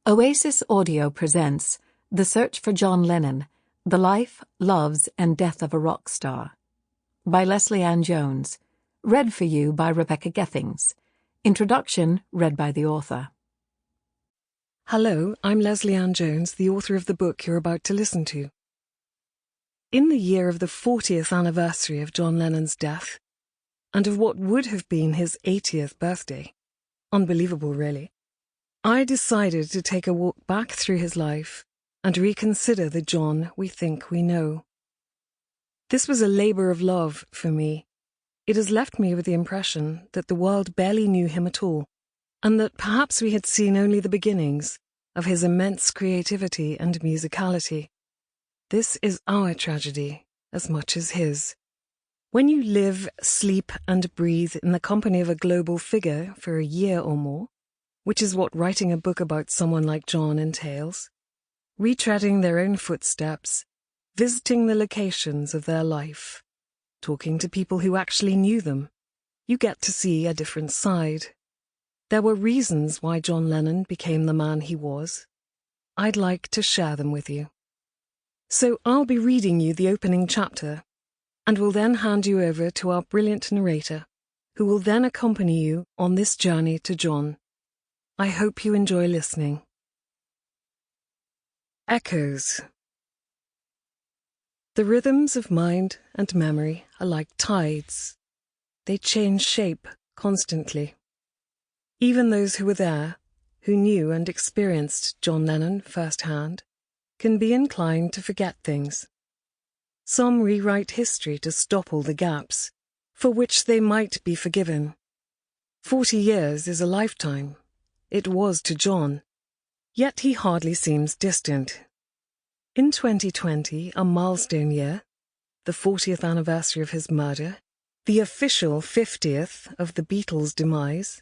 Oasis Audio presents The Search for John Lennon, The Life, Loves, and Death of a Rock Star by Lesley-Ann Jones, read for you by Rebecca Gethings. Introduction read by the author. Hello, I'm Lesley-Ann Jones, the author of the book you're about to listen to. In the year of the 40th anniversary of John Lennon's death, and of what would have been his 80th birthday, unbelievable really, I decided to take a walk back through his life and reconsider the John we think we know. This was a labour of love for me. It has left me with the impression that the world barely knew him at all, and that perhaps we had seen only the beginnings of his immense creativity and musicality. This is our tragedy as much as his. When you live, sleep, and breathe in the company of a global figure for a year or more, which is what writing a book about someone like John entails, retreading their own footsteps, visiting the locations of their life, talking to people who actually knew them, you get to see a different side. There were reasons why John Lennon became the man he was. I'd like to share them with you. So I'll be reading you the opening chapter, and will then hand you over to our brilliant narrator, who will then accompany you on this journey to John. I hope you enjoy listening. Echoes. The rhythms of mind and memory are like tides. They change shape constantly. Even those who were there, who knew and experienced John Lennon firsthand, can be inclined to forget things. Some rewrite history to stop all the gaps, for which they might be forgiven. 40 years is a lifetime. It was to John, yet he hardly seems distant. In 2020, a milestone year, the 40th anniversary of his murder, the official 50th of the Beatles' demise,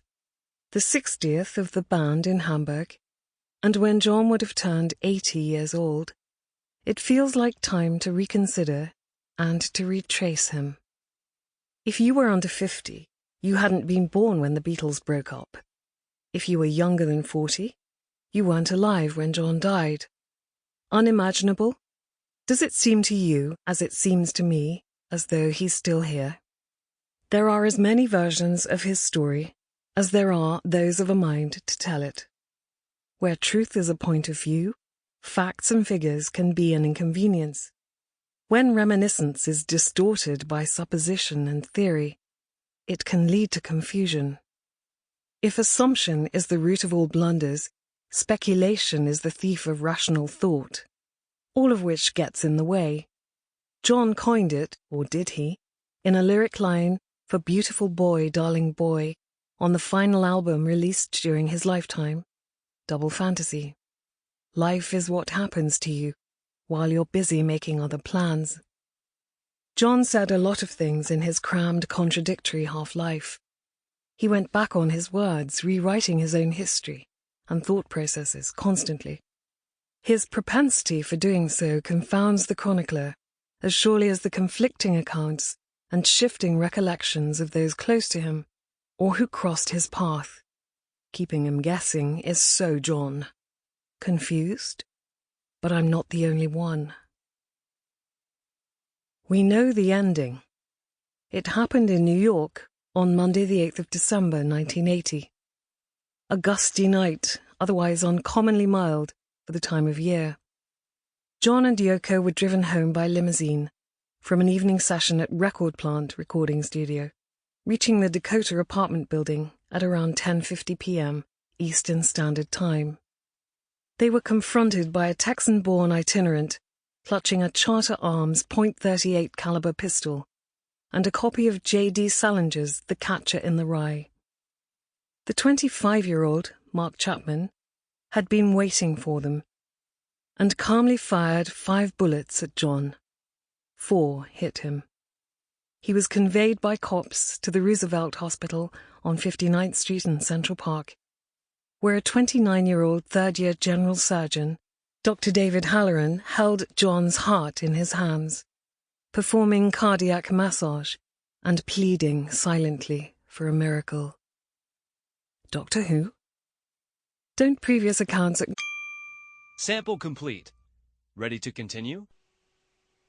the 60th of the band in Hamburg, and when John would have turned 80 years old, it feels like time to reconsider and to retrace him. If you were under 50, you hadn't been born when the Beatles broke up. If you were younger than 40, you weren't alive when John died. Unimaginable? Does it seem to you, as it seems to me, as though he's still here? There are as many versions of his story as there are those of a mind to tell it. Where truth is a point of view, facts and figures can be an inconvenience. When reminiscence is distorted by supposition and theory, it can lead to confusion. If assumption is the root of all blunders, speculation is the thief of rational thought, all of which gets in the way. John coined it, or did he, in a lyric line for Beautiful Boy, Darling Boy, on the final album released during his lifetime, Double Fantasy. Life is what happens to you while you're busy making other plans. John said a lot of things in his crammed, contradictory half-life. He went back on his words, rewriting his own history and thought processes constantly. His propensity for doing so confounds the chronicler as surely as the conflicting accounts and shifting recollections of those close to him or who crossed his path. Keeping him guessing is so John. Confused? But I'm not the only one. We know the ending. It happened in New York on Monday the 8th of December 1980. A gusty night, otherwise uncommonly mild for the time of year. John and Yoko were driven home by limousine from an evening session at Record Plant recording studio, reaching the Dakota apartment building at around 10:50 p.m. Eastern Standard Time. They were confronted by a Texan-born itinerant clutching a Charter Arms .38 caliber pistol and a copy of J.D. Salinger's The Catcher in the Rye. The 25-year-old, Mark Chapman, had been waiting for them and calmly fired 5 bullets at John. 4 hit him. He was conveyed by cops to the Roosevelt Hospital on 59th Street in Central Park, where a 29-year-old third-year general surgeon, Dr. David Halloran, held John's heart in his hands, performing cardiac massage and pleading silently for a miracle. Doctor Who? Don't previous accounts Sample complete. Ready to continue?